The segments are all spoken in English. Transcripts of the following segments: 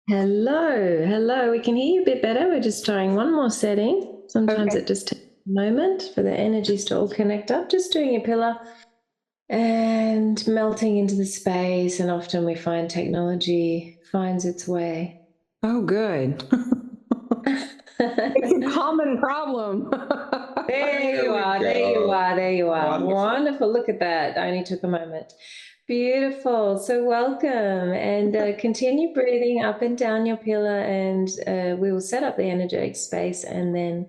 Hello, hello. We can hear you a bit better. We're just trying one more setting. Sometimes Okay. it just takes a moment for the energies to all connect up. Just doing a pillar and melting into the space. And often we find technology finds its way. Oh, good. It's a common problem. There you are, there you are, there you are. Wonderful. Look at that. Only took a moment. Beautiful. So welcome and continue breathing up and down your pillar and we will set up the energetic space and then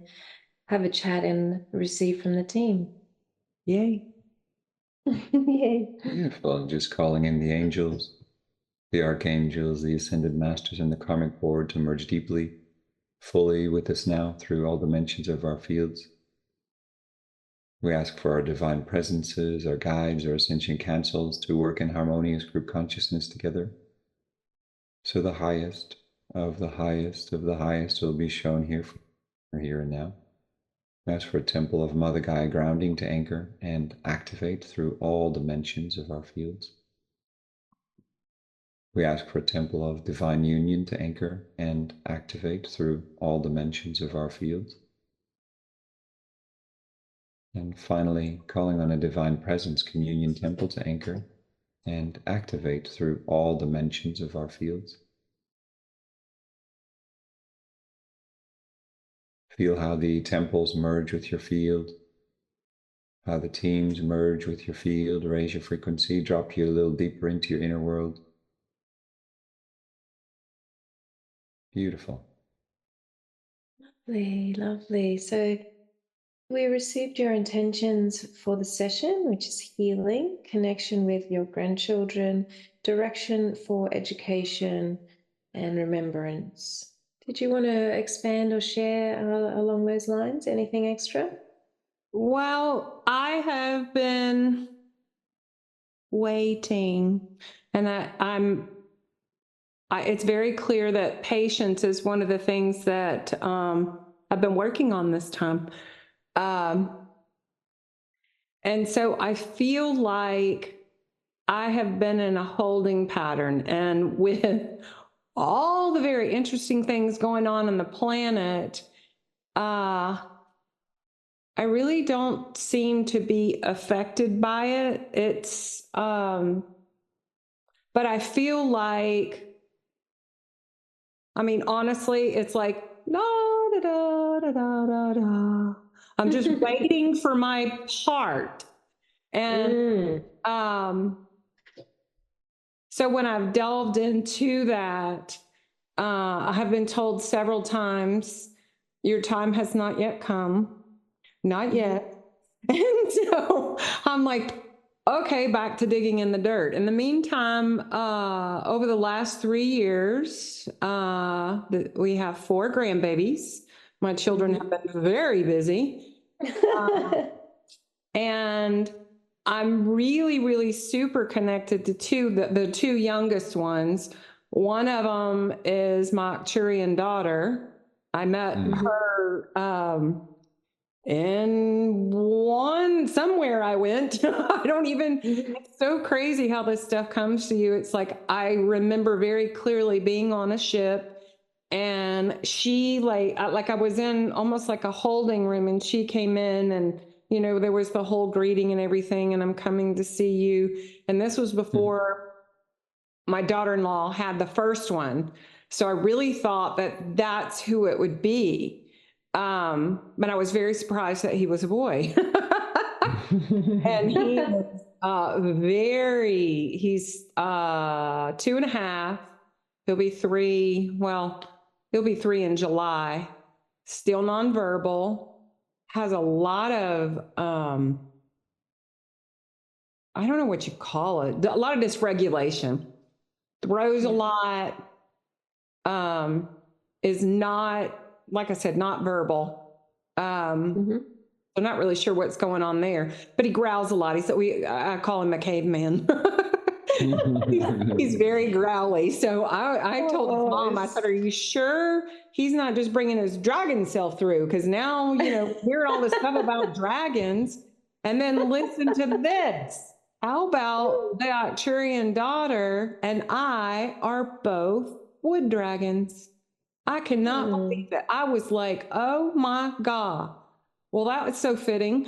have a chat and receive from the team. Yay. Yay. Beautiful. Just calling in the angels, the archangels, the ascended masters, and the karmic board to merge deeply, fully with us now through all dimensions of our fields. We ask for our divine presences, our guides, our ascension councils to work in harmonious group consciousness together. So the highest of the highest of the highest will be shown here and now. We ask for a temple of Mother Gaia grounding to anchor and activate through all dimensions of our fields. We ask for a temple of divine union to anchor and activate through all dimensions of our fields. And finally, calling on a divine presence communion temple to anchor and activate through all dimensions of our fields. Feel how the temples merge with your field, how the teams merge with your field. Raise your frequency, drop you a little deeper into your inner world. Beautiful. Lovely, lovely. So we received your intentions for the session, which is healing, connection with your grandchildren, direction for education, and remembrance. Did you want to expand or share along those lines? Anything extra? Well, I have been waiting, and it's very clear that patience is one of the things that I've been working on this time. And so I feel like I have been in a holding pattern, and with all the very interesting things going on the planet, I really don't seem to be affected by it. But I feel like, honestly, it's like, da, da, da, da, da, da, da. I'm just waiting for my part. And so when I've delved into that, I have been told several times, your time has not yet come. Not yet. And so I'm like, okay, back to digging in the dirt. In the meantime, over the last 3 years, we have 4 grandbabies. My children have been very busy. And I'm really, really super connected to the 2 youngest ones. One of them is my Arcturian daughter. I met her in somewhere I went. I don't even, it's so crazy how this stuff comes to you. It's like, I remember very clearly being on a ship, and she like I was in almost like a holding room, and she came in, and there was the whole greeting and everything, and I'm coming to see you. And this was before my daughter-in-law had the first one. So I really thought that that's who it would be. But I was very surprised that he was a boy. And he is he's 2.5. He'll be 3. Well, he'll be 3 in July. Still nonverbal. Has a lot of, I don't know what you call it, a lot of dysregulation. Throws a lot. Is not, like I said, not verbal. I'm not really sure what's going on there, but he growls a lot. I call him a caveman. He's very growly. So I told his mom, I said, are you sure he's not just bringing his dragon self through? Because now, hearing all this stuff about dragons, and then listen to this. How about the Arcturian daughter and I are both wood dragons. I cannot believe it. I was like, oh my God. Well, that was so fitting.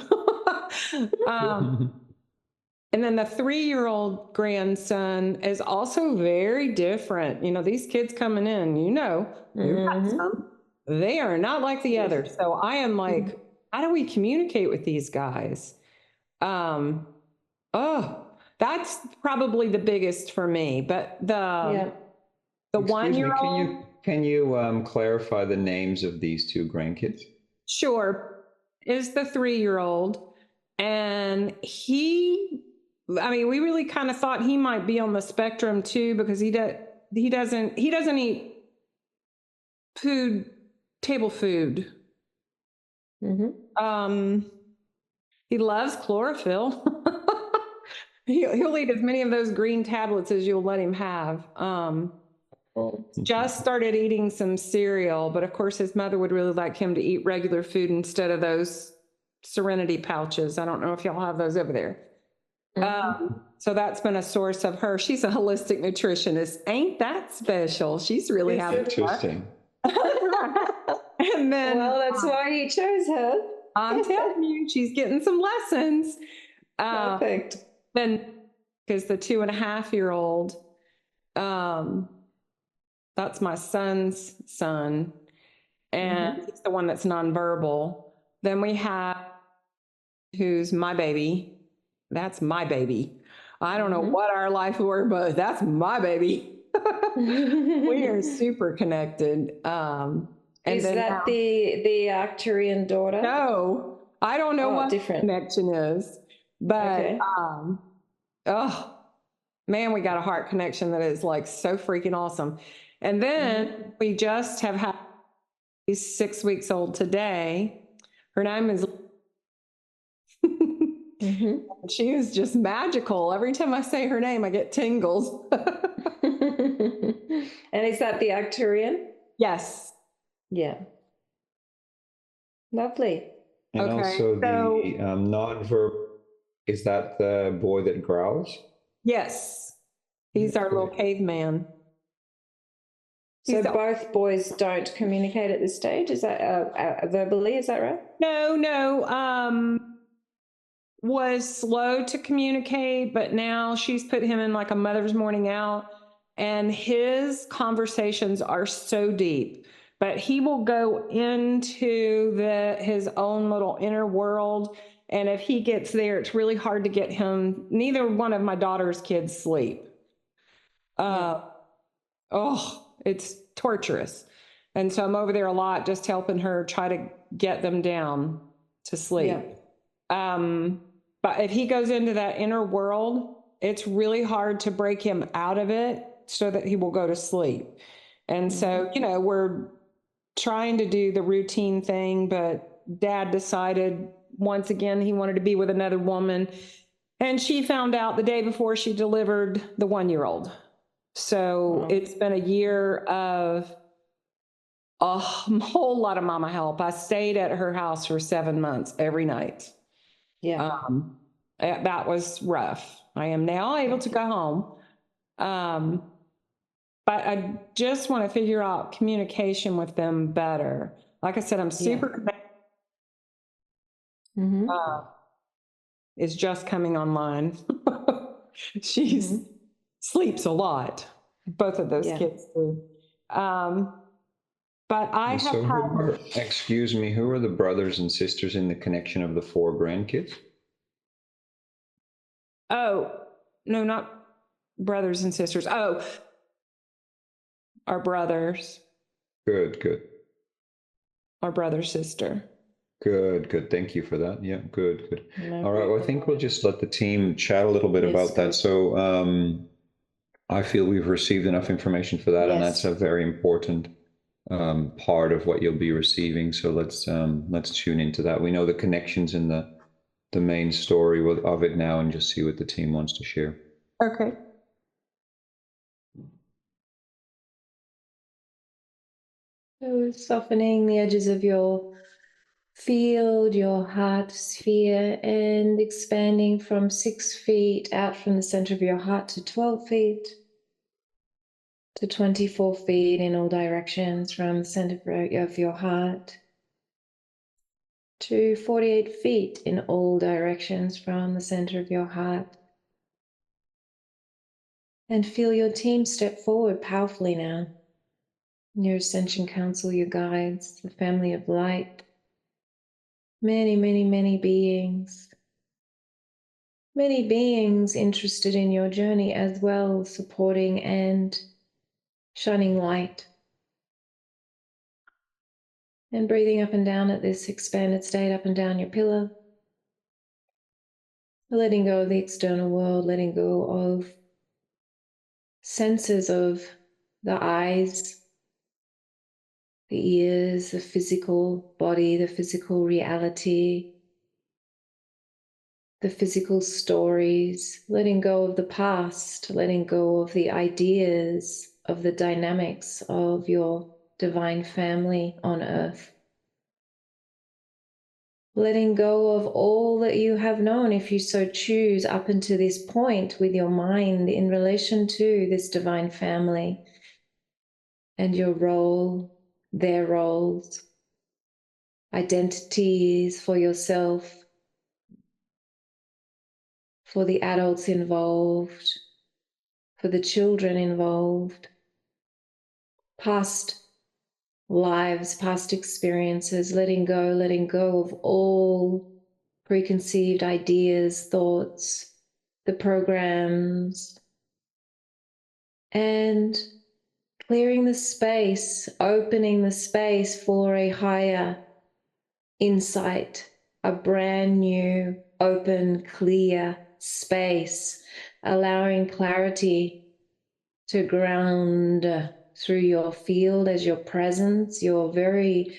And then the 3-year-old grandson is also very different. You know, these kids coming in, you've got some. They are not like the others. So I am like, how do we communicate with these guys? That's probably the biggest for me. But the Excuse me, 1-year-old. Can you clarify the names of these two grandkids? Sure. Is the 3-year-old. And we really kind of thought he might be on the spectrum too, because he doesn't eat table food. He loves chlorophyll. He'll eat as many of those green tablets as you'll let him have. Just started eating some cereal, but of course his mother would really like him to eat regular food instead of those Serenity pouches. I don't know if y'all have those over there. So that's been a source of her. She's a holistic nutritionist. Ain't that special? She's really interesting. And then, well, that's why he chose her. I'm telling you, she's getting some lessons. Perfect. Then, because the 2.5-year-old, that's my son's son, and he's the one that's nonverbal. Then we have who's my baby. That's my baby. I don't know what our life were, but that's my baby. We are super connected. Is that the Arcturian daughter? No, I don't know what different connection is, but man, we got a heart connection that is like so freaking awesome. And then we just have had, she's 6 weeks old today. Her name is she is just magical. Every time I say her name, I get tingles. And is that the Arcturian? Yes. Yeah. Lovely. And also the non-verbal, is that the boy that growls? Yes. He's our little caveman. So both boys don't communicate at this stage? Is that verbally? Is that right? No. Was slow to communicate, but now she's put him in like a mother's morning out, and his conversations are so deep. But he will go into his own little inner world, and if he gets there, it's really hard to get him. Neither one of my daughter's kids sleep. It's torturous. And so I'm over there a lot, just helping her try to get them down to sleep. But if he goes into that inner world, it's really hard to break him out of it so that he will go to sleep. And so, we're trying to do the routine thing, but Dad decided once again he wanted to be with another woman. And she found out the day before she delivered the 1-year-old. So it's been a year of a whole lot of mama help. I stayed at her house for 7 months every night. That was rough. I am now able to go home. But I just want to figure out communication with them better. Like I said, I'm super connected. Is just coming online. She's sleeps a lot. Both of those kids do. But I have who are the brothers and sisters in the connection of the 4 grandkids? Oh, no, not brothers and sisters. Oh, our brothers. Good. Our brother, sister. Good. Thank you for that. Yeah, good. All right, well, I think we'll just let the team chat a little bit about that. So I feel we've received enough information for that, and that's a very important part of what you'll be receiving. So let's tune into that. We know the connections in the main story of it now, and just see what the team wants to share. Okay. So softening the edges of your field, your heart sphere, and expanding from 6 feet out from the center of your heart to 12 feet. to 24 feet in all directions from the center of your heart, to 48 feet in all directions from the center of your heart. And feel your team step forward powerfully now. Your Ascension Council, your guides, the family of light, many, many, many beings interested in your journey as well, supporting and shining light. And breathing up and down at this expanded state, up and down your pillar. Letting go of the external world, letting go of senses of the eyes, the ears, the physical body, the physical reality, the physical stories, letting go of the past, letting go of the ideas of the dynamics of your divine family on earth. Letting go of all that you have known, if you so choose, up until this point with your mind in relation to this divine family and your role, their roles, identities for yourself, for the adults involved, for the children involved, past lives, past experiences, letting go of all preconceived ideas, thoughts, the programs, and clearing the space, opening the space for a higher insight, a brand new, open, clear space, allowing clarity to ground through your field as your presence, your very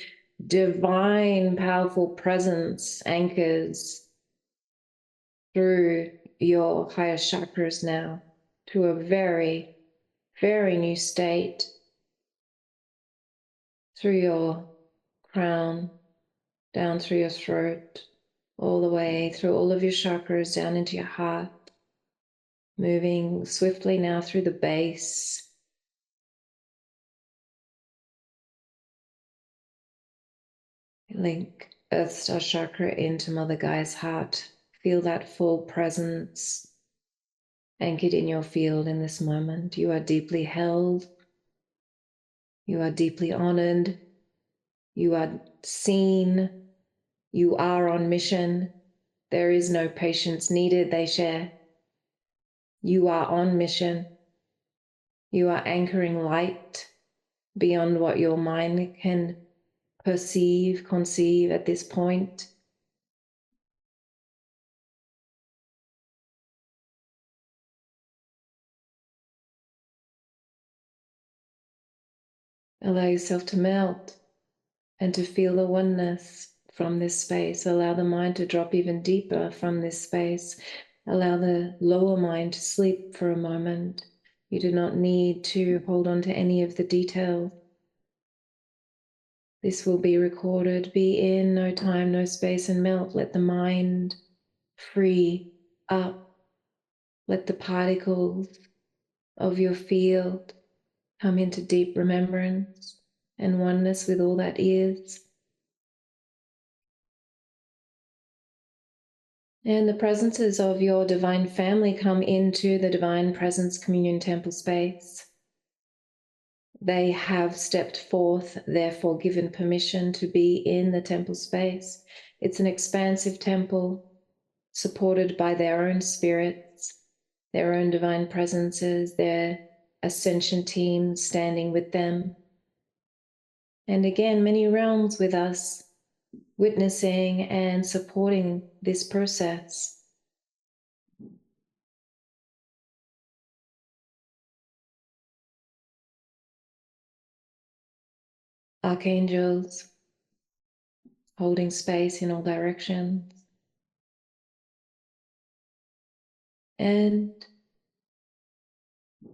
divine, powerful presence anchors through your higher chakras now to a very, very new state, through your crown, down through your throat, all the way through all of your chakras, down into your heart, moving swiftly now through the base, link Earth Star Chakra into Mother Gaia's heart. Feel that full presence anchored in your field in this moment. You are deeply held. You are deeply honored. You are seen. You are on mission. There is no patience needed, they share. You are on mission. You are anchoring light beyond what your mind can perceive, conceive at this point. Allow yourself to melt and to feel the oneness from this space. Allow the mind to drop even deeper from this space. Allow the lower mind to sleep for a moment. You do not need to hold on to any of the details. This will be recorded. Be in no time, no space, and melt. Let the mind free up. Let the particles of your field come into deep remembrance and oneness with all that is. And the presences of your divine family come into the Divine Presence Communion Temple space. They have stepped forth, therefore given permission to be in the temple space. It's an expansive temple supported by their own spirits, their own divine presences, their ascension team standing with them. And again, many realms with us, witnessing and supporting this process. Archangels holding space in all directions. And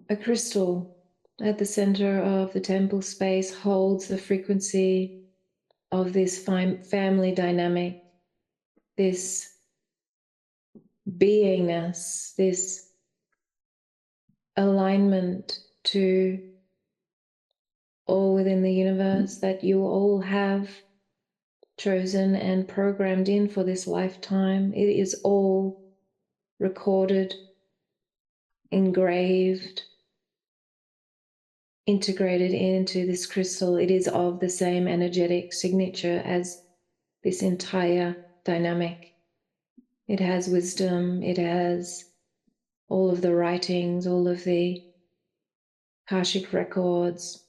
a crystal at the center of the temple space holds the frequency of this family dynamic, this beingness, this alignment to all within the universe that you all have chosen and programmed in for this lifetime. It is all recorded, engraved, integrated into this crystal. It is of the same energetic signature as this entire dynamic. It has wisdom, it has all of the writings, all of the Akashic records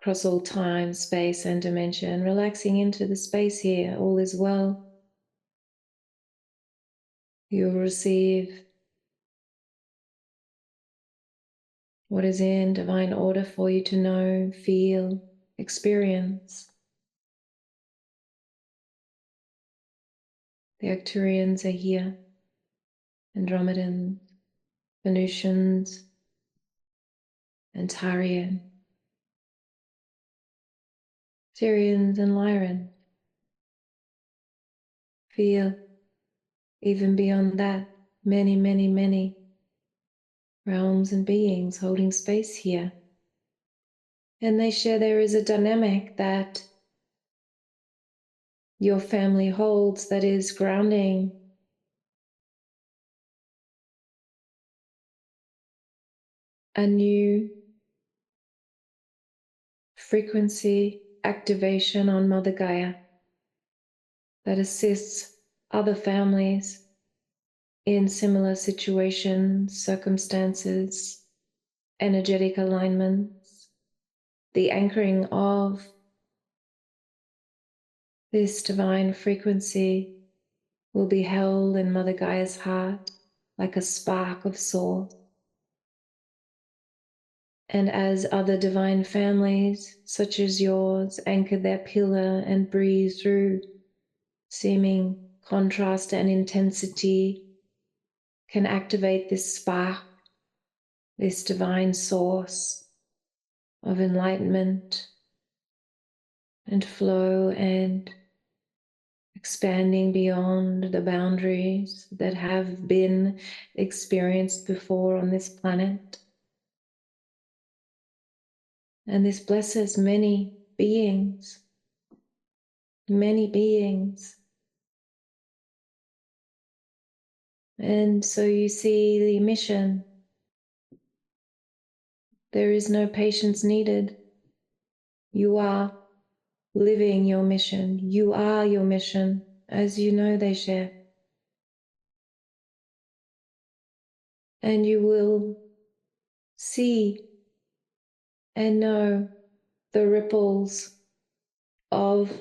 across all time, space, and dimension. Relaxing into the space here, all is well. You'll receive what is in divine order for you to know, feel, experience. The Arcturians are here, Andromedans, Venusians, Antarian, Syrians, and Lyran. Feel, even beyond that, many, many, many realms and beings holding space here. And they share there is a dynamic that your family holds that is grounding a new frequency activation on Mother Gaia that assists other families in similar situations, circumstances, energetic alignments, the anchoring of this divine frequency will be held in Mother Gaia's heart like a spark of soul. And as other divine families, such as yours, anchor their pillar and breathe through seeming contrast and intensity, can activate this spark, this divine source of enlightenment and flow and expanding beyond the boundaries that have been experienced before on this planet. And this blesses many beings, many beings. And so you see the mission. There is no patience needed. You are living your mission. You are your mission, as you know they share. And you will see and know the ripples of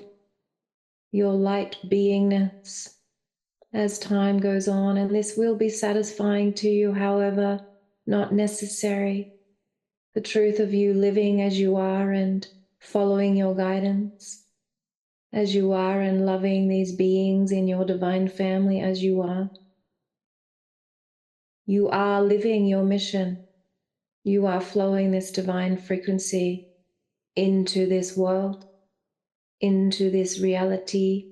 your light beingness as time goes on, and this will be satisfying to you, however, not necessary. The truth of you living as you are and following your guidance as you are and loving these beings in your divine family as you are. You are living your mission. You are flowing this divine frequency into this world, into this reality.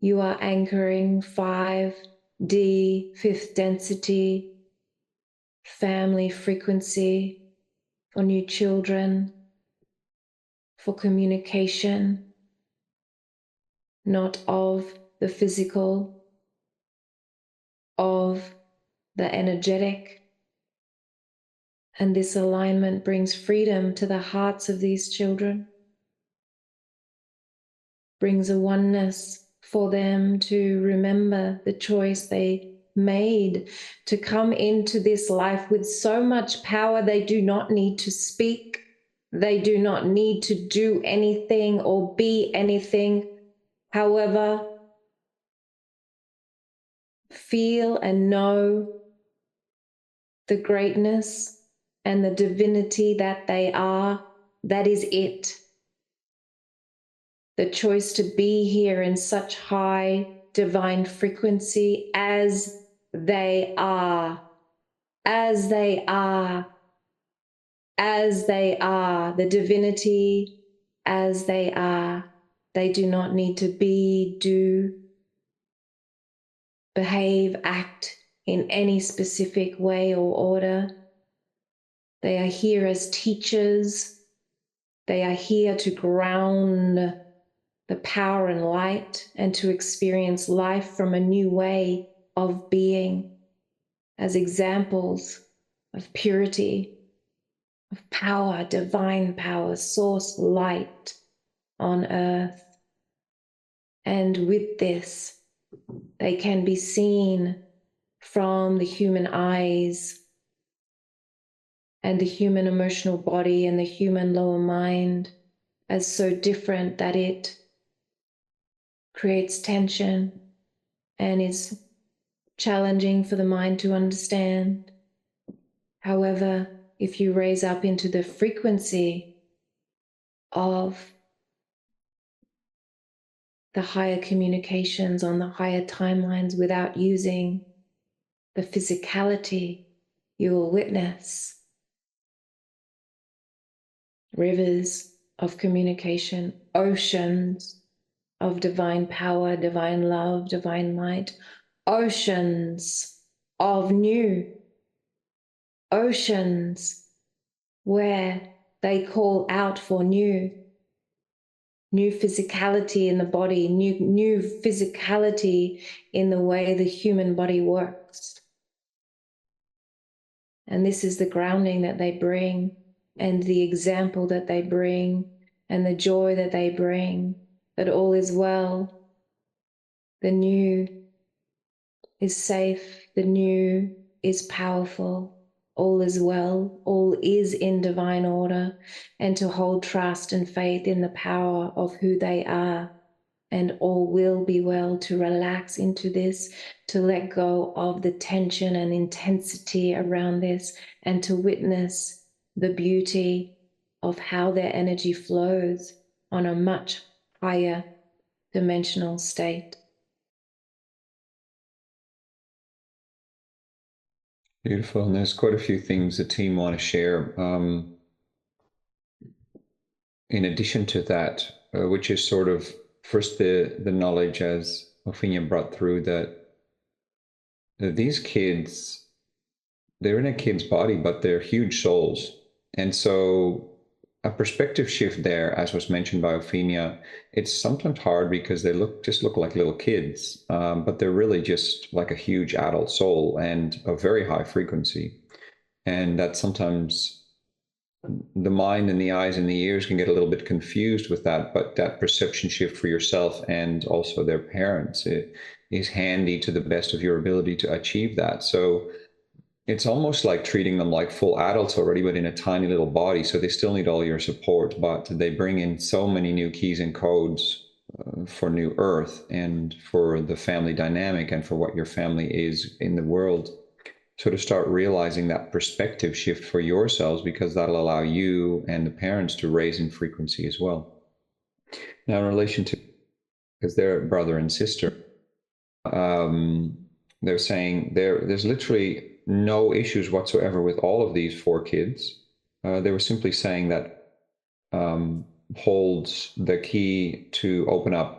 You are anchoring 5D, fifth density, family frequency for new children, for communication, not of the physical, of the energetic. And this alignment brings freedom to the hearts of these children, brings a oneness for them to remember the choice they made to come into this life with so much power. They do not need to speak. They do not need to do anything or be anything. However, feel and know the greatness and the divinity that they are. That is it. The choice to be here in such high divine frequency as they are, as they are, as they are, the divinity as they are. They do not need to be, do, behave, act in any specific way or order. They are here as teachers. They are here to ground the power and light and to experience life from a new way of being, as examples of purity, of power, divine power, source light on earth. And with this, they can be seen from the human eyes and the human emotional body and the human lower mind as so different that it creates tension and is challenging for the mind to understand. However, if you raise up into the frequency of the higher communications on the higher timelines without using the physicality, you will witness rivers of communication, oceans of divine power, divine love, divine light, oceans of new, oceans where they call out for new physicality in the body, new physicality in the way the human body works. And this is the grounding that they bring, and the example that they bring, and the joy that they bring, that all is well. The new is safe, the new is powerful, all is well, all is in divine order, and to hold trust and faith in the power of who they are, and all will be well, to relax into this, to let go of the tension and intensity around this, and to witness the beauty of how their energy flows on a much higher dimensional state. Beautiful. And there's quite a few things the team want to share. In addition to that, which is sort of first the knowledge, as Opheana brought through, that these kids, they're in a kid's body, but they're huge souls. And so a perspective shift there, as was mentioned by Opheana, it's sometimes hard because they just look like little kids, but they're really just like a huge adult soul and a very high frequency. And that sometimes the mind and the eyes and the ears can get a little bit confused with that, but that perception shift for yourself and also their parents, it is handy to the best of your ability to achieve that. So it's almost like treating them like full adults already, but in a tiny little body. So they still need all your support, but they bring in so many new keys and codes for New Earth and for the family dynamic and for what your family is in the world. So to start realizing that perspective shift for yourselves, because that'll allow you and the parents to raise in frequency as well. Now, in relation to, because they're brother and sister, they're saying there's literally no issues whatsoever with all of these 4 kids. They were simply saying that holds the key to open up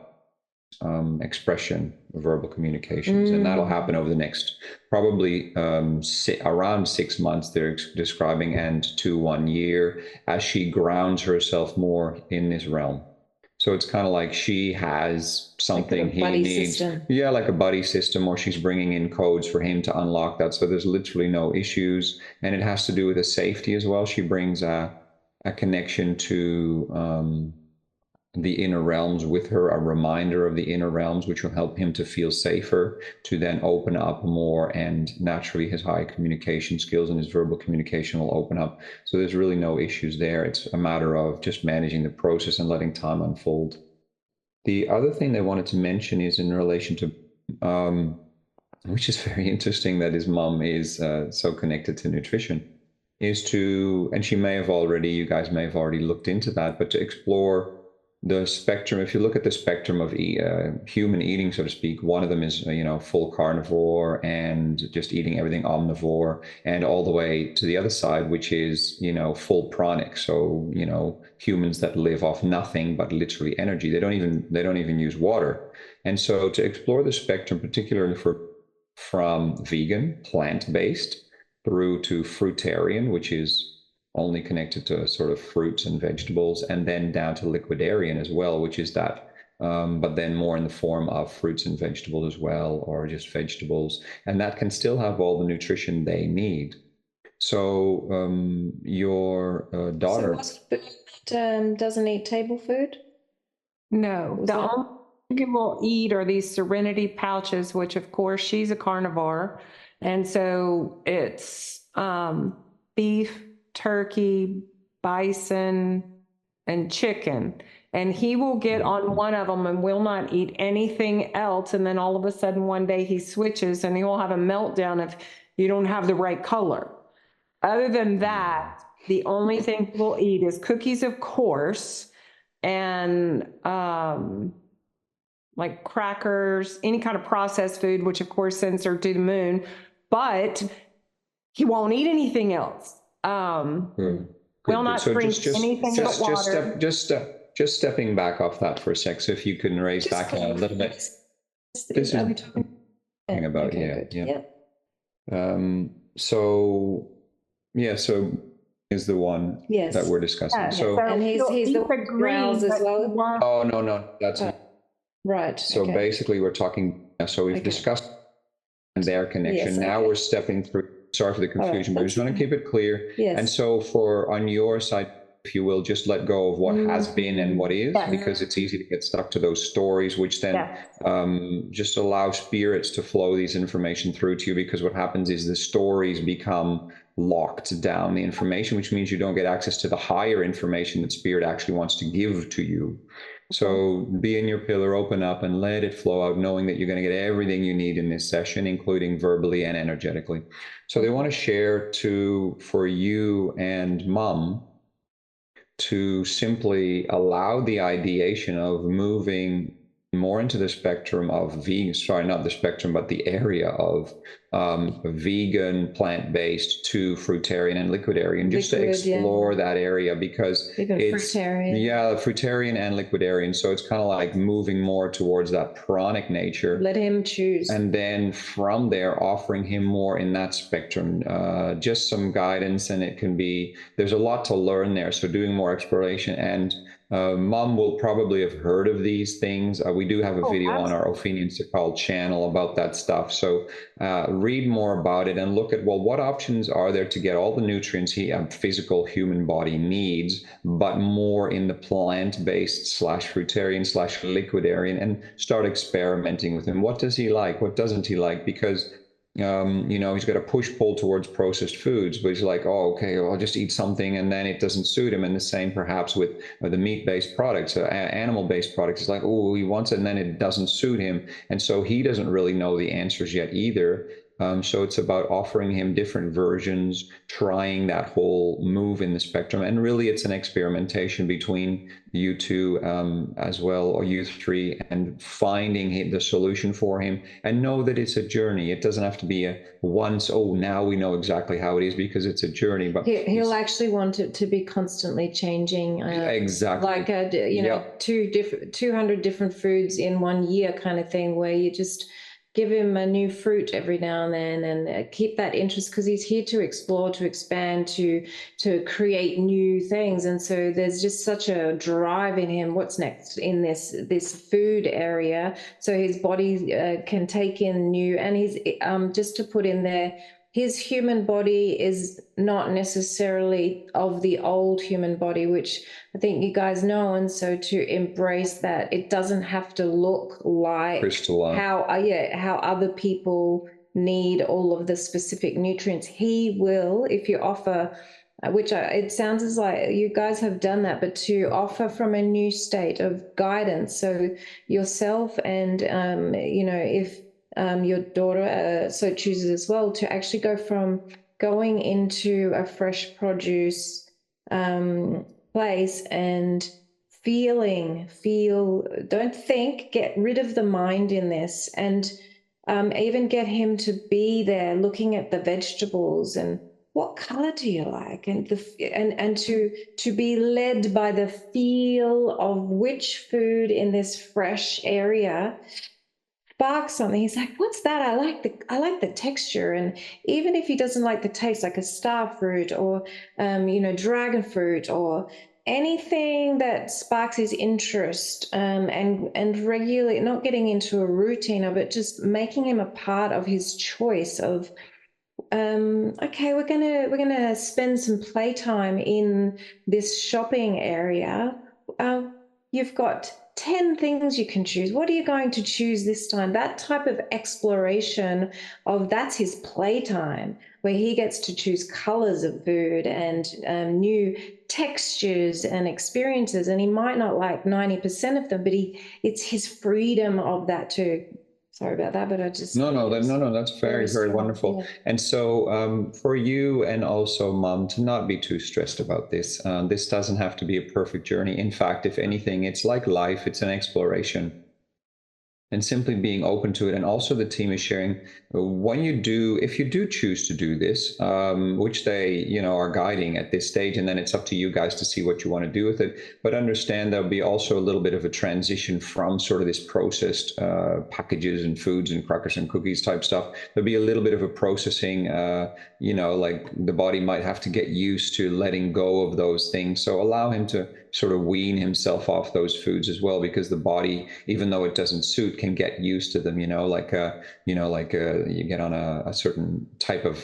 expression, verbal communications, and that'll happen over the next probably around 6 months, they're describing, and to 1 year, as she grounds herself more in this realm. So it's kind of like she has something like he needs. System. Yeah, like a buddy system, or she's bringing in codes for him to unlock that. So there's literally no issues. And it has to do with the safety as well. She brings a connection to the inner realms with her, a reminder of the inner realms, which will help him to feel safer, to then open up more, and naturally his high communication skills and his verbal communication will open up. So there's really no issues there. It's a matter of just managing the process and letting time unfold. The other thing they wanted to mention is in relation to, which is very interesting, that his mom is so connected to nutrition, is to, and she may have already, you guys may have already looked into that, but to explore the spectrum. If you look at the spectrum of human eating, so to speak, one of them is, full carnivore and just eating everything omnivore, and all the way to the other side, which is, full pranic. So, humans that live off nothing but literally energy. They don't even use water. And so to explore the spectrum, particularly from vegan, plant-based, through to fruitarian, which is only connected to sort of fruits and vegetables, and then down to liquidarian as well, which is that, but then more in the form of fruits and vegetables as well, or just vegetables, and that can still have all the nutrition they need. So your daughter. So what's food that doesn't eat table food? No, Was the that- only thing you will eat are these Serenity pouches, which of course she's a carnivore. And so it's beef, turkey, bison, and chicken. And he will get on one of them and will not eat anything else. And then all of a sudden one day he switches and he will have a meltdown if you don't have the right color. Other than that, the only thing we'll eat is cookies, of course, and like crackers, any kind of processed food, which of course sends her to the moon, but he won't eat anything else. Will not drink anything but water. Just stepping back off that for a sec. So if you can raise back a little bit. This is talking about, yeah. So is the one that we're discussing. Yeah. So and he's the growls as well. Oh no, that's right. So basically, we're talking. So we've discussed their connection. Now we're stepping through. Sorry for the confusion, but we just want to keep it clear. Yes. And so, on your side, if you will, just let go of what has been and what is, because it's easy to get stuck to those stories, which then just allow spirits to flow these information through to you. Because what happens is the stories become locked down the information, which means you don't get access to the higher information that spirit actually wants to give to you. So be in your pillar, open up and let it flow out, knowing that you're going to get everything you need in this session, including verbally and energetically. So they want to share for you and Mom to simply allow the ideation of moving more into the spectrum of vegan, sorry, not the spectrum, but the area of vegan, plant-based to fruitarian and liquidarian, just to explore that area, because it's fruitarian and liquidarian. So it's kind of like moving more towards that pranic nature. Let him choose. And then from there, offering him more in that spectrum, just some guidance, and it can be, there's a lot to learn there. So doing more exploration, and Mom will probably have heard of these things. We do have a video on our Opheana Sikaal channel about that stuff. So read more about it and look at, well, what options are there to get all the nutrients a physical human body needs, but more in the plant-based / fruitarian / liquidarian, and start experimenting with him. What does he like? What doesn't he like? Because he's got a push-pull towards processed foods, but he's like, oh, okay, I'll just eat something, and then it doesn't suit him. And the same perhaps with the meat-based products, animal-based products. It's like, oh, he wants it, and then it doesn't suit him. And so he doesn't really know the answers yet either. So it's about offering him different versions, trying that whole move in the spectrum. And really, it's an experimentation between you two as well, or you three, and finding the solution for him. And know that it's a journey. It doesn't have to be a once, oh, now we know exactly how it is, because it's a journey. But he'll actually want it to be constantly changing. Exactly. Like, 200 different foods in 1 year kind of thing, where you just give him a new fruit every now and then, and keep that interest, because he's here to explore, to expand, to create new things. And so there's just such a drive in him. What's next in this food area? So his body can take in new, and he's just to put in there, his human body is not necessarily of the old human body, which I think you guys know. And so to embrace that, it doesn't have to look like how other people need all of the specific nutrients. He will, if you offer, it sounds as like you guys have done that, but to offer from a new state of guidance. So yourself and, if your daughter so chooses as well, to actually go from going into a fresh produce place and don't think, get rid of the mind in this, and even get him to be there looking at the vegetables and what color do you like, and to be led by the feel of which food in this fresh area spark something, he's like, what's that? I like the texture. And even if he doesn't like the taste, like a star fruit or dragon fruit or anything that sparks his interest, and regularly not getting into a routine of it, just making him a part of his choice of, okay, we're gonna spend some playtime in this shopping area. You've got 10 things you can choose. What are you going to choose this time? That type of exploration of, that's his playtime, where he gets to choose colors of food and new textures and experiences. And he might not like 90% of them, but it's his freedom of that too. Sorry about that, but I just... No, that's very, very wonderful. Yeah. And so for you and also Mom, to not be too stressed about this. This doesn't have to be a perfect journey. In fact, if anything, it's like life, it's an exploration. And simply being open to it. And also the team is sharing, if you do choose to do this, which they, are guiding at this stage, and then it's up to you guys to see what you want to do with it. But understand there'll be also a little bit of a transition from sort of this processed packages and foods and crackers and cookies type stuff. There'll be a little bit of a processing, like the body might have to get used to letting go of those things. So allow him to sort of wean himself off those foods as well, because the body, even though it doesn't suit, can get used to them, you get on a certain type of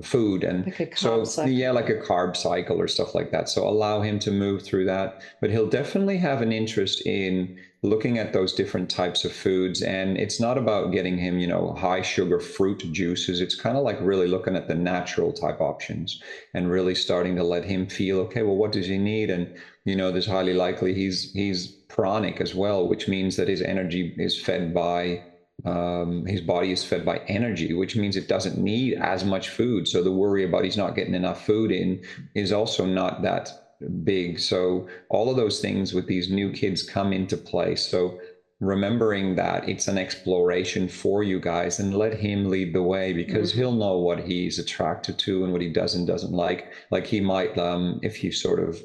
food, and like a carb cycle. Like a carb cycle or stuff like that. So allow him to move through that, but he'll definitely have an interest in looking at those different types of foods. And it's not about getting him, high sugar fruit juices. It's kind of like really looking at the natural type options and really starting to let him feel, okay, well, what does he need? And there's highly likely he's pranic as well, which means that his energy is fed by his body is fed by energy, which means it doesn't need as much food. So the worry about he's not getting enough food in is also not that big. So all of those things with these new kids come into play. So remembering that it's an exploration for you guys, and let him lead the way, because he'll know what he's attracted to and what he does and doesn't like. Like he might, if you sort of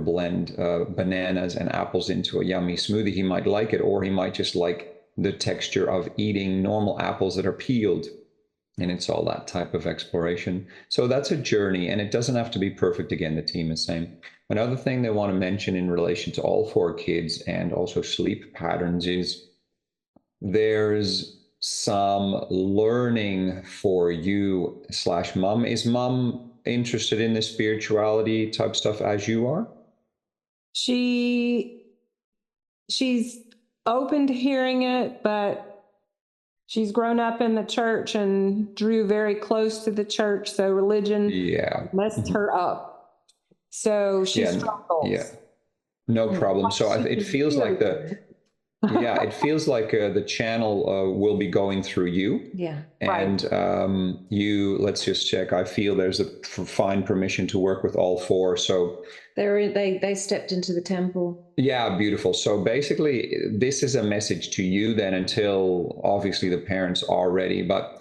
blend bananas and apples into a yummy smoothie, he might like it, or he might just like the texture of eating normal apples that are peeled. And it's all that type of exploration. So that's a journey, and it doesn't have to be perfect. Again, the team is saying. Another thing they want to mention in relation to all 4 kids and also sleep patterns is there's some learning for you / Mom. Is Mom interested in the spirituality type stuff as you are? She's open to hearing it, but she's grown up in the church and drew very close to the church, so religion messed her up. So she struggles. Yeah, no problem. So it feels like it feels like the channel will be going through you. Yeah. And let's just check. I feel there's a fine permission to work with all 4. So they stepped into the temple. Yeah, beautiful. So basically, this is a message to you then, until obviously the parents are ready, but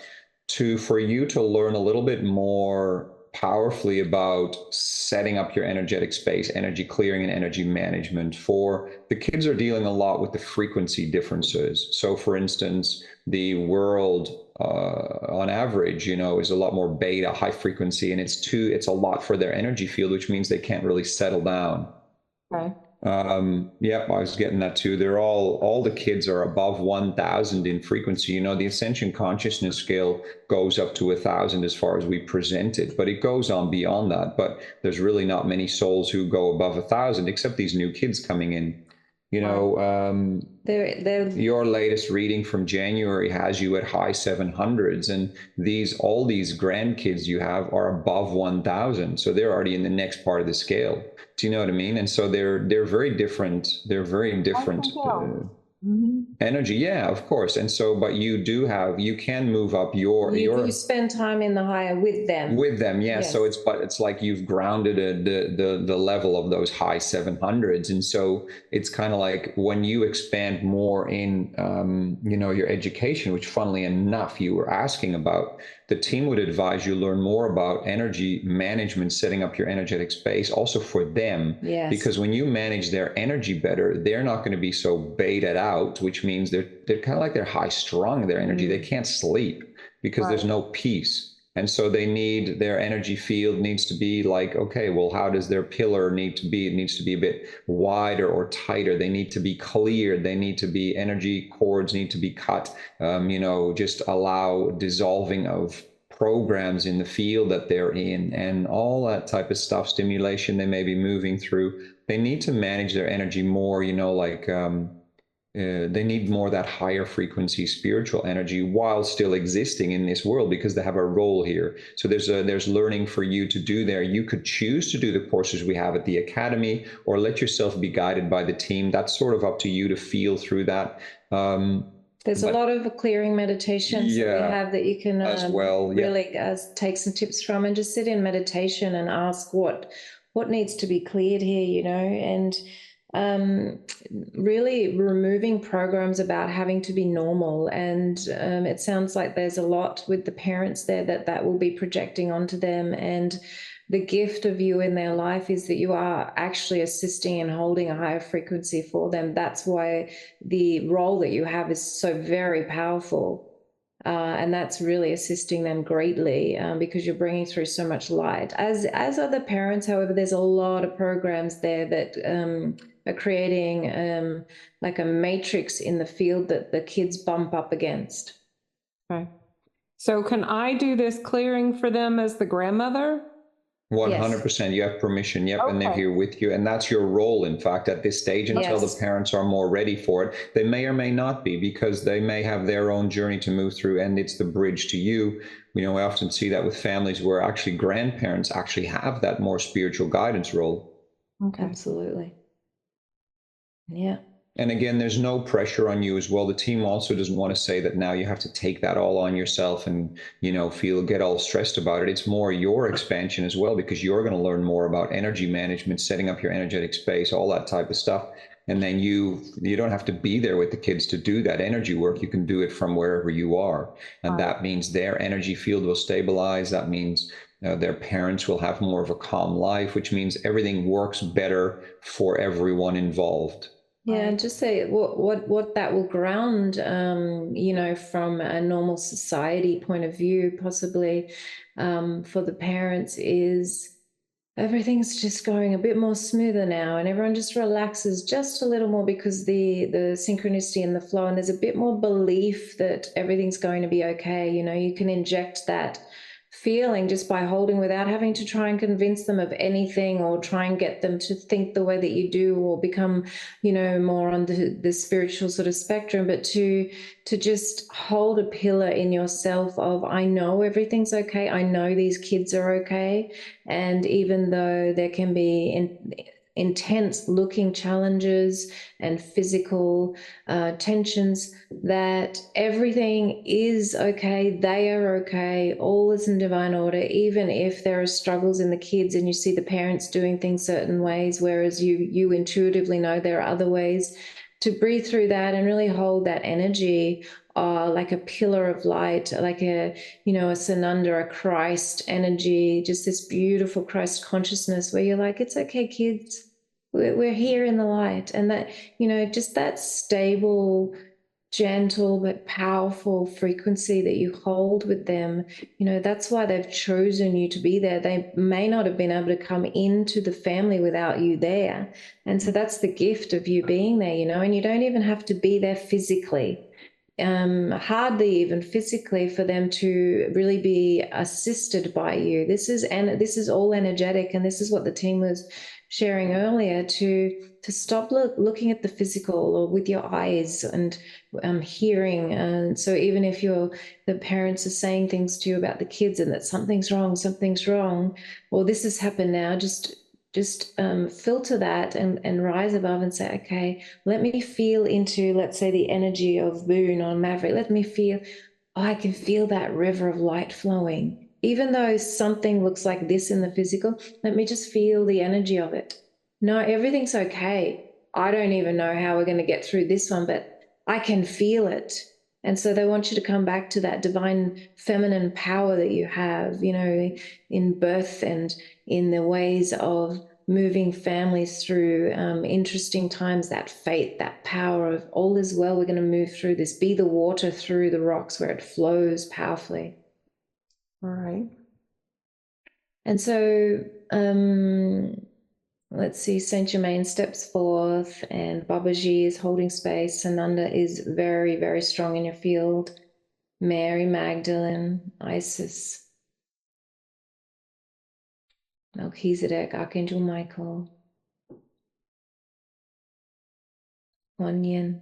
for you to learn a little bit more powerfully about setting up your energetic space, energy clearing and energy management. For the kids are dealing a lot with the frequency differences. So for instance, the world on average, is a lot more beta, high frequency, and it's a lot for their energy field, which means they can't really settle down. Okay. I was getting that too. They're all the kids are above 1,000 in frequency. The Ascension Consciousness scale goes up to 1,000 as far as we present it, but it goes on beyond that. But there's really not many souls who go above 1,000, except these new kids coming in. Your latest reading from January has you at high 700s, and all these grandkids you have are above 1,000, so they're already in the next part of the scale. Do you know what I mean? And so they're very different. They're very different energy. Yeah, of course. And so, but you can move up you spend time in the higher with them. Yeah. Yes. So it's like you've grounded the level of those high 700s, and so it's kind of like when you expand more in your education, which funnily enough you were asking about. the team would advise you learn more about energy management, setting up your energetic space also for them. Yes. Because when you manage their energy better, they're not going to be so baited out, which means they're kind of like they're high strung, their energy. They can't sleep because there's no peace. And so they need, their energy field needs to be like, okay, well, how does their pillar need to be? It needs to be a bit wider or tighter. They need to be cleared. They need to be, energy cords need to be cut, just allow dissolving of programs in the field that they're in and all that type of stuff, stimulation they may be moving through. They need to manage their energy more, they need more that higher frequency spiritual energy while still existing in this world because they have a role here. So there's learning for you to do there. You could choose to do the courses we have at the academy or let yourself be guided by the team. That's sort of up to you to feel through that. There's a lot of clearing meditations that we have that you can as well, really take some tips from and just sit in meditation and ask what needs to be cleared here, and really removing programs about having to be normal. And it sounds like there's a lot with the parents there that will be projecting onto them. And the gift of you in their life is that you are actually assisting and holding a higher frequency for them. That's why the role that you have is so very powerful. And that's really assisting them greatly because you're bringing through so much light. As other parents, however, there's a lot of programs there that are creating like a matrix in the field that the kids bump up against. Okay. So can I do this clearing for them as the grandmother? 100%. You have permission. Yep. Okay. And they're here with you. And that's your role, in fact, at this stage until the parents are more ready for it. They may or may not be because they may have their own journey to move through and it's the bridge to you. We often see that with families where actually grandparents actually have that more spiritual guidance role. Okay. Absolutely. Yeah. And again, there's no pressure on you as well. The team also doesn't want to say that now you have to take that all on yourself and, get all stressed about it. It's more your expansion as well, because you're going to learn more about energy management, setting up your energetic space, all that type of stuff. And then you don't have to be there with the kids to do that energy work. You can do it from wherever you are. And that means their energy field will stabilize. That means their parents will have more of a calm life, which means everything works better for everyone involved. Yeah, and just say what that will ground, from a normal society point of view, possibly for the parents is everything's just going a bit more smoother now, and everyone just relaxes just a little more because the synchronicity and the flow, and there's a bit more belief that everything's going to be okay. You can inject that feeling just by holding without having to try and convince them of anything or try and get them to think the way that you do or become more on the spiritual sort of spectrum, but to just hold a pillar in yourself of, I know everything's okay, I know these kids are okay, and even though there can be intense looking challenges and physical tensions, that everything is okay, they are okay, all is in divine order, even if there are struggles in the kids and you see the parents doing things certain ways, whereas you intuitively know there are other ways. To breathe through that and really hold that energy like a pillar of light, like a Sananda, a Christ energy, just this beautiful Christ consciousness where you're like, it's okay, kids, we're here in the light. And that, just that stable, gentle but powerful frequency that you hold with them, that's why they've chosen you to be there. They may not have been able to come into the family without you there. And so that's the gift of you being there, and you don't even have to be there physically. Hardly even physically for them to really be assisted by you. This is all energetic, and this is what the team was sharing earlier, to stop looking at the physical or with your eyes and hearing. And so even if the parents are saying things to you about the kids and that something's wrong, or this has happened now, just filter that and rise above and say, okay, let me feel into, let's say, the energy of Boone or Maverick. Let me feel, I can feel that river of light flowing. Even though something looks like this in the physical, let me just feel the energy of it. No, everything's okay. I don't even know how we're going to get through this one, but I can feel it. And so they want you to come back to that divine feminine power that you have, you know, in birth and in the ways of moving families through interesting times, that faith, that power of all is well, we're going to move through this. Be the water through the rocks where it flows powerfully. All right. And so let's see, Saint Germain steps forth and Babaji is holding space. Sananda is very, very strong in your field. Mary Magdalene, Isis, Melchizedek, Archangel Michael, Kuan Yin,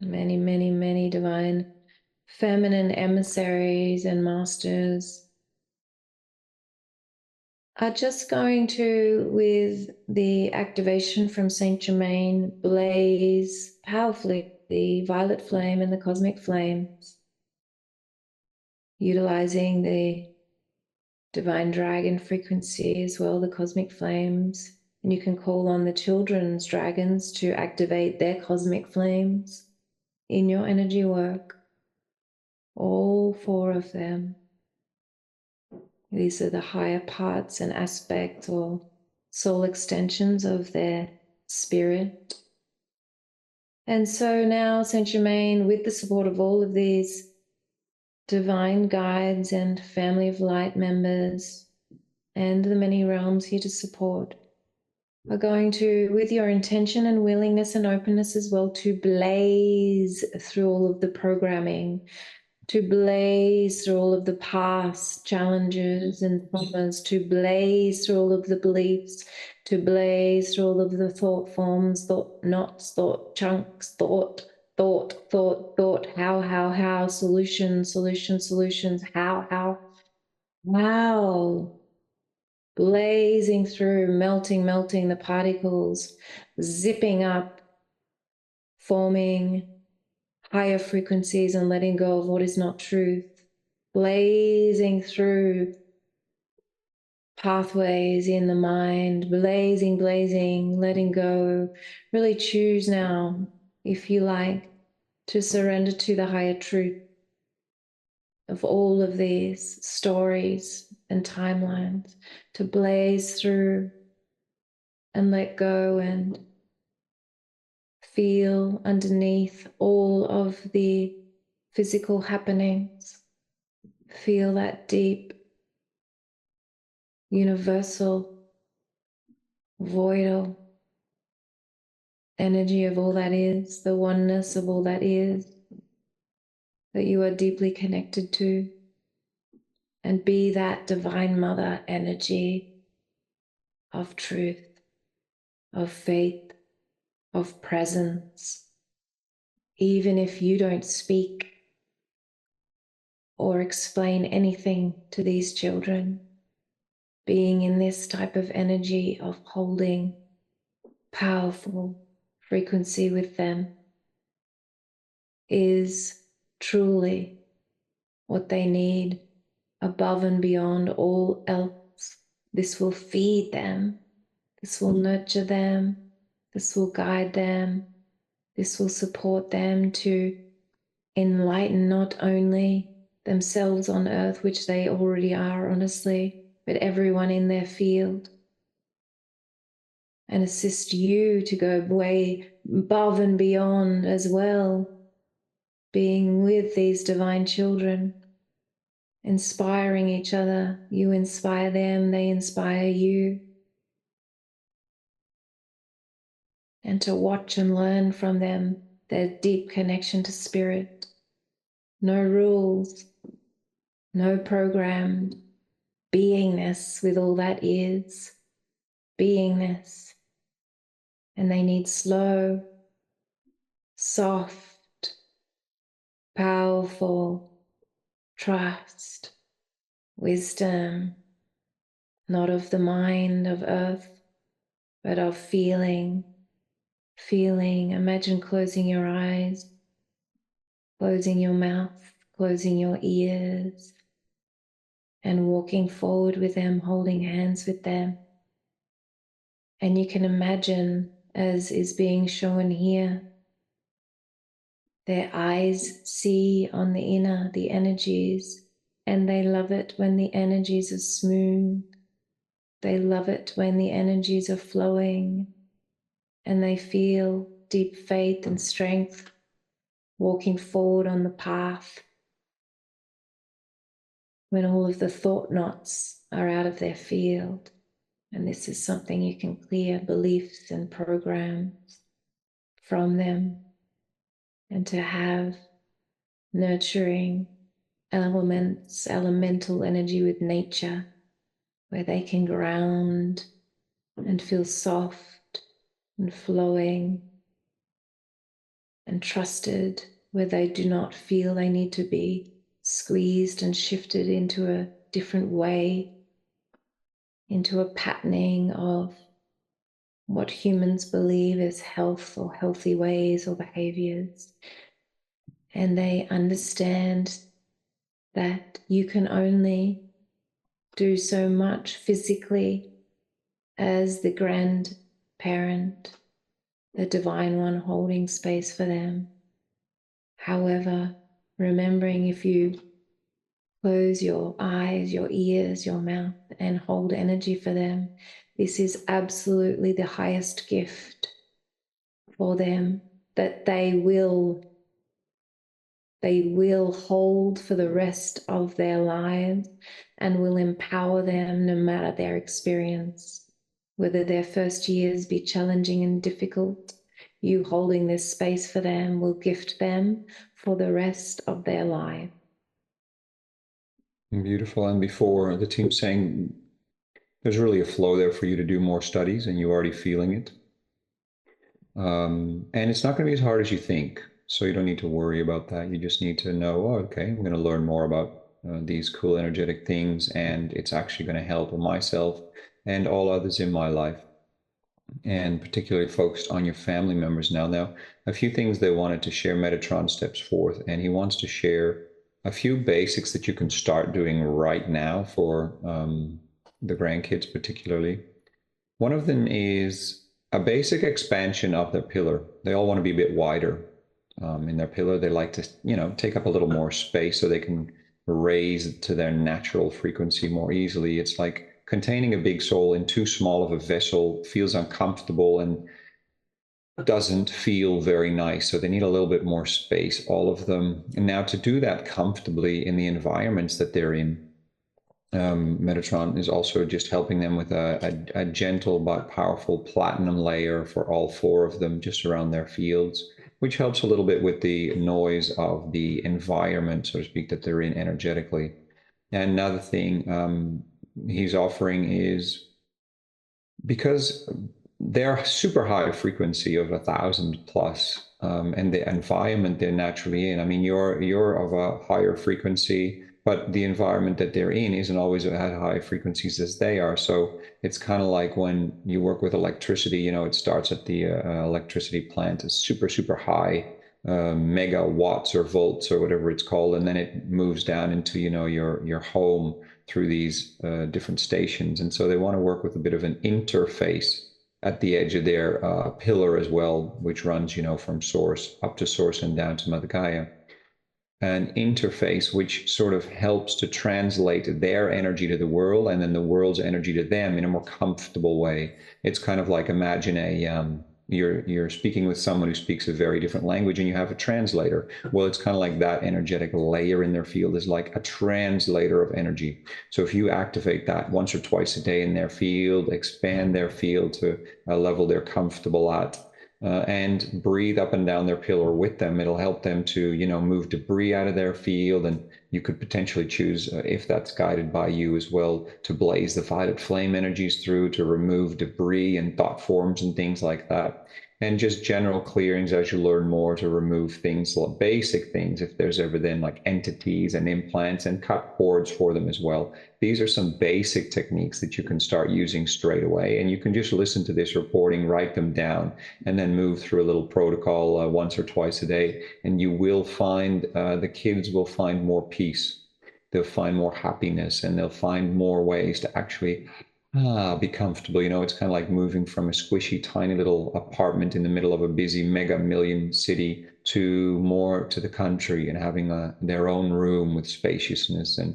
many, many, many divine feminine emissaries and masters are just going to, with the activation from Saint Germain, blaze powerfully the violet flame and the cosmic flames, utilizing the divine dragon frequency as well, the cosmic flames. And you can call on the children's dragons to activate their cosmic flames in your energy work. All 4 of them. These are the higher parts and aspects or soul extensions of their spirit. And so now Saint Germain, with the support of all of these divine guides and family of light members and the many realms here to support, are going to, with your intention and willingness and openness as well, to blaze through all of the programming, to blaze through all of the past challenges and traumas, to blaze through all of the beliefs, to blaze through all of the thought forms, thought knots, thought chunks, thought, how, solutions, how, blazing through, melting the particles, zipping up, forming higher frequencies and letting go of what is not truth, blazing through pathways in the mind, blazing, letting go. Really choose now, if you like, to surrender to the higher truth of all of these stories and timelines, to blaze through and let go and feel underneath all of the physical happenings. Feel that deep, universal, voidal energy of all that is, the oneness of all that is, that you are deeply connected to. And be that divine mother energy of truth, of faith, of presence. Even if you don't speak or explain anything to these children, being in this type of energy of holding powerful frequency with them is truly what they need above and beyond all else. This will feed them. This will nurture them. This will guide them. This will support them to enlighten not only themselves on earth, which they already are, honestly, but everyone in their field, and assist you to go way above and beyond as well, being with these divine children, inspiring each other. You inspire them, they inspire you. And to watch and learn from them, their deep connection to spirit. No rules, no programmed beingness with all that is, beingness. And they need slow, soft, powerful trust, wisdom, not of the mind of earth, but of feeling. Imagine closing your eyes, closing your mouth, closing your ears, and walking forward with them, holding hands with them. And you can imagine, as is being shown here, Their eyes see on the inner the energies, and they love it when the energies are smooth. They love it when the energies are flowing, and they feel deep faith and strength walking forward on the path when all of the thought knots are out of their field. And this is something you can clear beliefs and programs from them, and to have nurturing elements, elemental energy with nature, where they can ground and feel soft and flowing and trusted, where they do not feel they need to be squeezed and shifted into a different way, into a patterning of what humans believe is health or healthy ways or behaviors. And they understand that you can only do so much physically as the grandparent, the Divine One holding space for them. However, remembering if you close your eyes, your ears, your mouth, and hold energy for them, this is absolutely the highest gift for them that they will hold for the rest of their lives, and will empower them no matter their experience. Whether their first years be challenging and difficult, you holding this space for them will gift them for the rest of their life. Beautiful. And before, the team saying there's really a flow there for you to do more studies, and you're already feeling it. And it's not going to be as hard as you think. So you don't need to worry about that. You just need to know, oh, okay, I'm going to learn more about these cool energetic things, and it's actually going to help myself and all others in my life. And particularly focused on your family members now. Now, a few things they wanted to share. Metatron steps forth, and he wants to share a few basics that you can start doing right now for the grandkids particularly. One of them is a basic expansion of their pillar. They all want to be a bit wider in their pillar. They like to, take up a little more space so they can raise to their natural frequency more easily. It's like containing a big soul in too small of a vessel feels uncomfortable and doesn't feel very nice. So they need a little bit more space, all of them. And now to do that comfortably in the environments that they're in, Metatron is also just helping them with a gentle but powerful platinum layer for all four of them just around their fields, which helps a little bit with the noise of the environment, so to speak, that they're in energetically. And another thing he's offering is, because they're super high frequency of 1,000 plus, and the environment they're naturally in. I mean, you're of a higher frequency, but the environment that they're in isn't always at high frequencies as they are. So it's kind of like when you work with electricity, it starts at the electricity plant, it's super, super high, megawatts or volts or whatever it's called. And then it moves down into, your home through these different stations. And so they want to work with a bit of an interface at the edge of their pillar as well, which runs, from source up to source and down to Mother Gaia. An interface which sort of helps to translate their energy to the world, and then the world's energy to them in a more comfortable way. It's kind of like, imagine you're speaking with someone who speaks a very different language and you have a translator. Well, it's kind of like that energetic layer in their field is like a translator of energy. So if you activate that once or twice a day in their field, expand their field to a level they're comfortable at, and breathe up and down their pillar with them, it'll help them to, move debris out of their field. And you could potentially choose, if that's guided by you as well, to blaze the violet flame energies through to remove debris and thought forms and things like that. And just general clearings as you learn more to remove things, like basic things, if there's ever then like entities and implants, and cut cords for them as well. These are some basic techniques that you can start using straight away. And you can just listen to this recording, write them down, and then move through a little protocol once or twice a day. And you will find, the kids will find more peace. They'll find more happiness, and they'll find more ways to actually be comfortable. It's kind of like moving from a squishy, tiny little apartment in the middle of a busy mega million city to more to the country and having their own room with spaciousness, and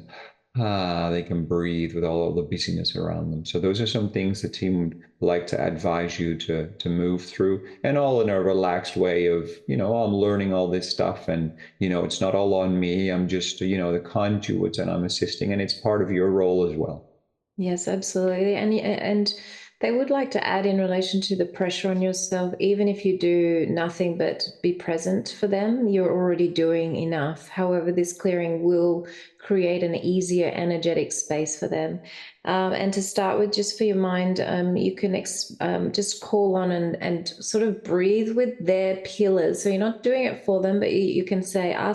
they can breathe with all the busyness around them. So those are some things the team would like to advise you to move through, and all in a relaxed way of, I'm learning all this stuff, and, it's not all on me. I'm just, the conduit, and I'm assisting, and it's part of your role as well. Yes, absolutely. And they would like to add in relation to the pressure on yourself, even if you do nothing but be present for them, you're already doing enough. However, this clearing will create an easier energetic space for them. And to start with, just for your mind, you can just call on and sort of breathe with their pillars. So you're not doing it for them, but you can say, I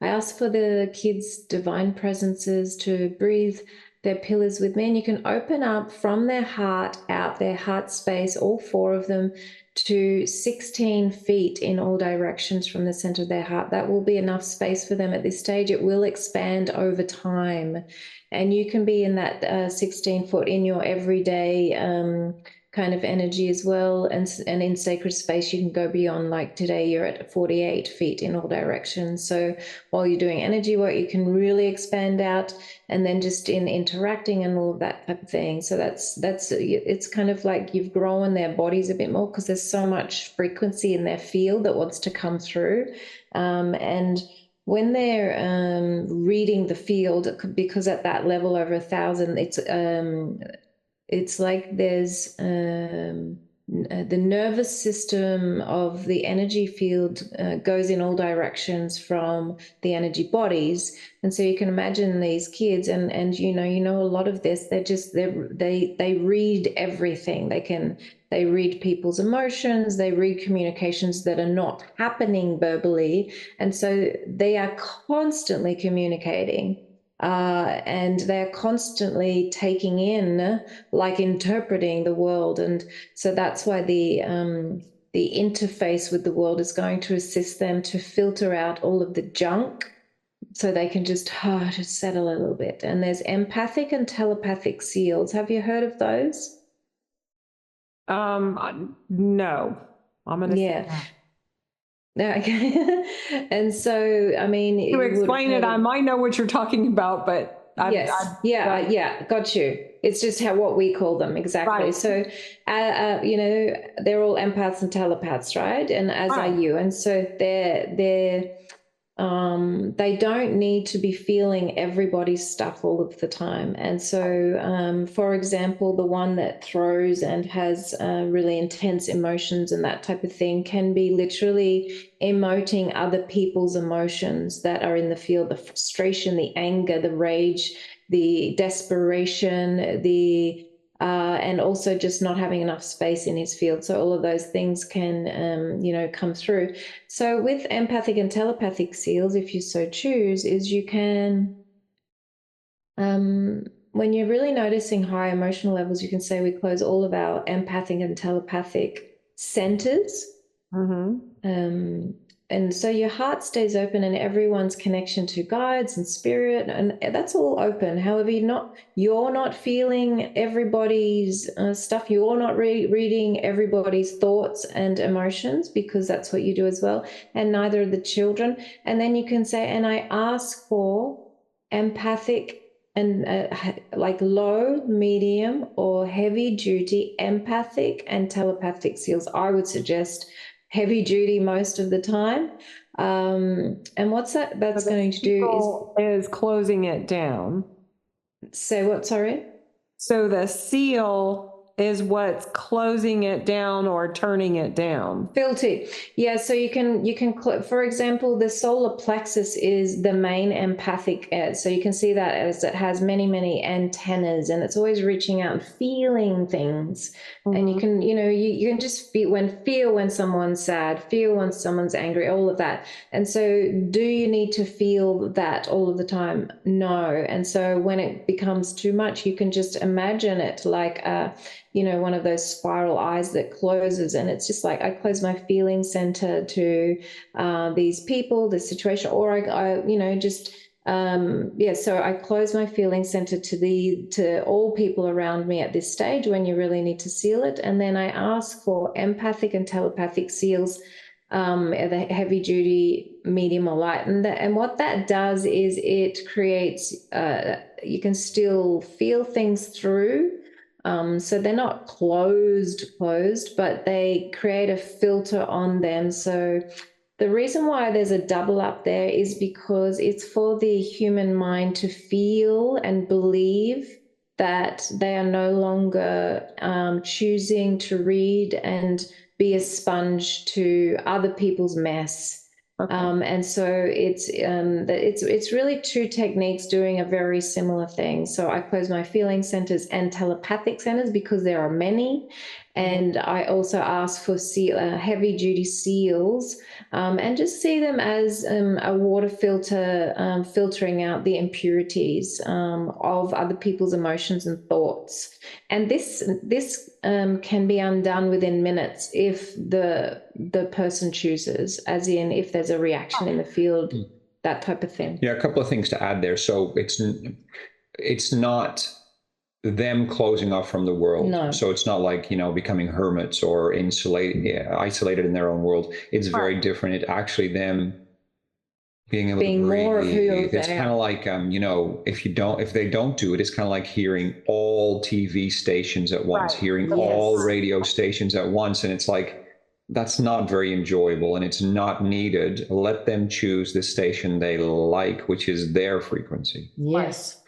ask for the kids' divine presences to breathe their pillars with me, and you can open up from their heart out, their heart space, all four of them, to 16 feet in all directions from the center of their heart. That will be enough space for them at this stage. It will expand over time, and you can be in that 16 foot in your everyday kind of energy as well. And in sacred space, you can go beyond, like today, you're at 48 feet in all directions. So while you're doing energy work, you can really expand out, and then just in interacting and all of that type of thing. So it's kind of like you've grown their bodies a bit more, because there's so much frequency in their field that wants to come through. And when they're reading the field, because at that level over 1,000, it's like there's the nervous system of the energy field goes in all directions from the energy bodies. And so you can imagine these kids, and a lot of this, they read everything. They read people's emotions, they read communications that are not happening verbally, and so they are constantly communicating. And they're constantly taking in, like interpreting the world. And so that's why the interface with the world is going to assist them to filter out all of the junk, so they can just settle a little bit. And there's empathic and telepathic seals. Have you heard of those? No. I'm gonna say that. Okay. And so, I mean, To explain it, I might know what you're talking about, but yeah, got you. It's just what we call them, exactly. Right. So, they're all empaths and telepaths, right? And as are you. And so they don't need to be feeling everybody's stuff all of the time. And so, for example, the one that throws and has really intense emotions and that type of thing can be literally emoting other people's emotions that are in the field: the frustration, the anger, the rage, the desperation, and also just not having enough space in his field. So all of those things can, come through. So with empathic and telepathic seals, if you so choose, is you can, when you're really noticing high emotional levels, you can say we close all of our empathic and telepathic centers. And so your heart stays open, and everyone's connection to guides and spirit, and that's all open. However, you're not feeling everybody's stuff. You're not reading everybody's thoughts and emotions, because that's what you do as well, and neither are the children. And then you can say, and I ask for empathic and like low, medium, or heavy duty empathic and telepathic seals. I would suggest heavy duty most of the time. And what's that's going to do is closing it down. Say what, sorry? So the seal is what's closing it down or turning it down. Filtered. Yeah, so you can for example, the solar plexus is the main empathic edge. So you can see that as it has many antennas, and it's always reaching out and feeling things. And you can, you can just feel when someone's sad, feel when someone's angry, all of that. And so do you need to feel that all of the time? No. And so when it becomes too much, you can just imagine it like one of those spiral eyes that closes, and it's just like I close my feeling center to these people, this situation, or I just so I close my feeling center to all people around me at this stage when you really need to seal it. And then I ask for empathic and telepathic seals, the heavy duty, medium, or light. And what that does is it creates, you can still feel things through. So they're not closed, but they create a filter on them. So the reason why there's a double up there is because it's for the human mind to feel and believe that they are no longer choosing to read and be a sponge to other people's mess. Okay. And so it's really two techniques doing a very similar thing. So I close my feeling centers and telepathic centers because there are many. And I also ask for heavy duty seals, and just see them as a water filter, filtering out the impurities of other people's emotions and thoughts. And this can be undone within minutes if the person chooses, as in if there's a reaction in the field, that type of thing. Yeah, a couple of things to add there. So it's not them closing off from the world. No. So it's not like, becoming hermits or isolated in their own world. It's very different. It actually them being able to breathe. More of who it's kind of like, if they don't do it, it's kind of like hearing all TV stations at once, hearing all radio stations at once. And it's like, that's not very enjoyable and it's not needed. Let them choose the station they like, which is their frequency. Yes.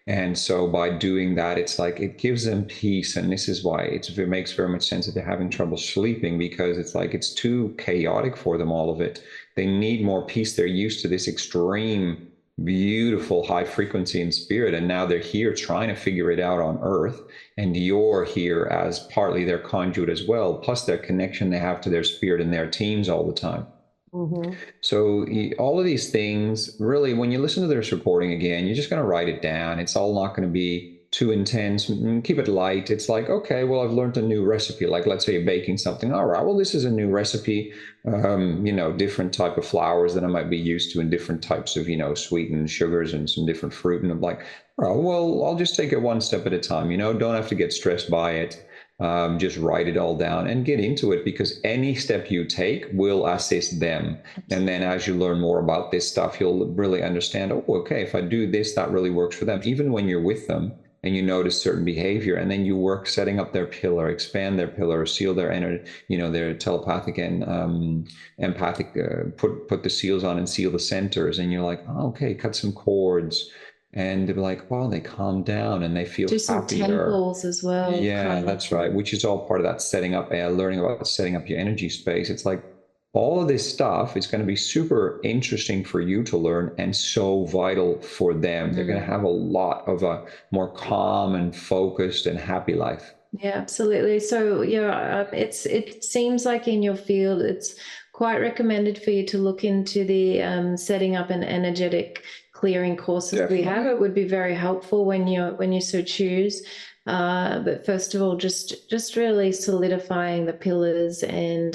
And so by doing that, it's like it gives them peace. And this is why it makes very much sense that they're having trouble sleeping, because it's like it's too chaotic for them, all of it. They need more peace. They're used to this extreme, beautiful high frequency in spirit. And now they're here trying to figure it out on earth. And you're here as partly their conduit as well, plus their connection they have to their spirit and their teams all the time. Mm-hmm. So all of these things, really, when you listen to this recording again, you're just going to write it down. It's all not going to be too intense. Keep it light. It's like, okay, well, I've learned a new recipe. Like, let's say you're baking something. All right, well, this is a new recipe. Different type of flours that I might be used to, and different types of, sweetened sugars and some different fruit. And I'm like, oh, well, I'll just take it one step at a time. Don't have to get stressed by it. Just write it all down and get into it, because any step you take will assist them. And then as you learn more about this stuff, you'll really understand, oh, okay, if I do this, that really works for them. Even when you're with them and you notice certain behavior, and then you work setting up their pillar, expand their pillar, seal their energy, their telepathic and empathic, put the seals on and seal the centers. And you're like, oh, okay, cut some cords. And they're like, wow, they calm down and they feel do some happier. Temples as well. Yeah, that's right. Which is all part of that setting up, learning about setting up your energy space. It's like all of this stuff is going to be super interesting for you to learn and so vital for them. Mm-hmm. They're going to have a lot of a more calm and focused and happy life. Yeah, absolutely. So, it seems like in your field, it's quite recommended for you to look into the setting up an energetic clearing courses. Definitely. We have. It would be very helpful when you so choose. But first of all, just really solidifying the pillars and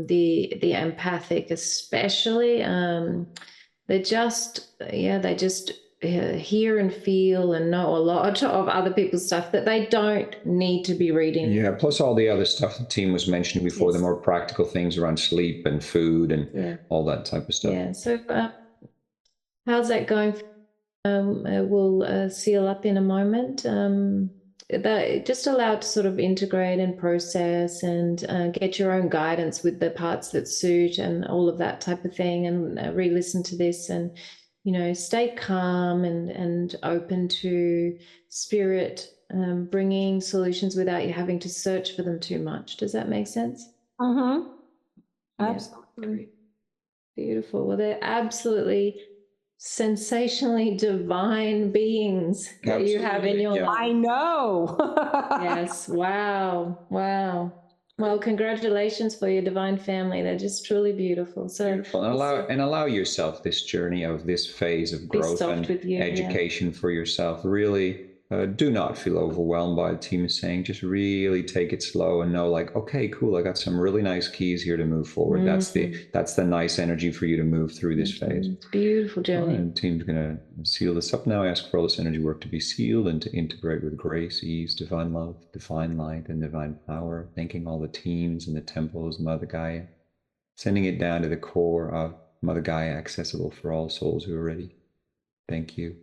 the empathic, especially. They just hear and feel and know a lot of other people's stuff that they don't need to be reading. Yeah, plus all the other stuff the team was mentioning before, yes. The more practical things around sleep and food and all that type of stuff. Yeah, so how's that going? We'll seal up in a moment. That just allowed to sort of integrate and process and get your own guidance with the parts that suit and all of that type of thing, and re-listen to this and stay calm and open to spirit bringing solutions without you having to search for them too much. Does that make sense? Absolutely. Beautiful. Well, they're absolutely sensationally divine beings that you have in your life. I know. Yes. Wow. Well, congratulations for your divine family. They're just truly beautiful. So beautiful. And allow yourself this journey of this phase of growth and education for yourself. Really do not feel overwhelmed by it. The team is saying just really take it slow and know like, okay, cool, I got some really nice keys here to move forward. That's the nice energy for you to move through this phase. It's a beautiful journey. And the team's going to seal this up now. I ask for all this energy work to be sealed and to integrate with grace, ease, divine love, divine light, and divine power. Thanking all the teams and the temples, Mother Gaia, sending it down to the core of Mother Gaia, accessible for all souls who are ready. Thank you.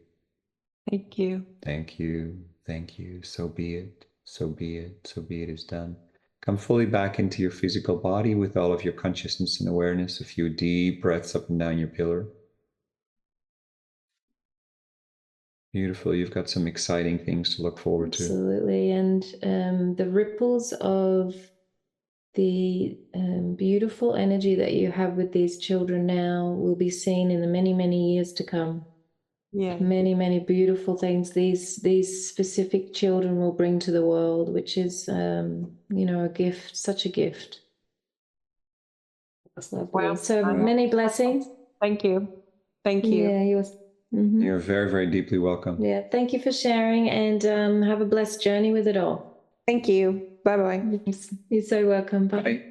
Thank you. Thank you. Thank you. So be it. So be it. So be it is done. Come fully back into your physical body with all of your consciousness and awareness. A few deep breaths up and down your pillar. Beautiful. You've got some exciting things to look forward to. Absolutely. And the ripples of the beautiful energy that you have with these children now will be seen in the many, many years to come. Yeah. Many, many beautiful things these specific children will bring to the world, which is, a gift, such a gift. That's lovely. Wow. So many blessings. Thank you. Thank you. Yeah, You're very, very deeply welcome. Yeah, thank you for sharing, and have a blessed journey with it all. Thank you. Bye-bye. You're so welcome. Bye. Bye.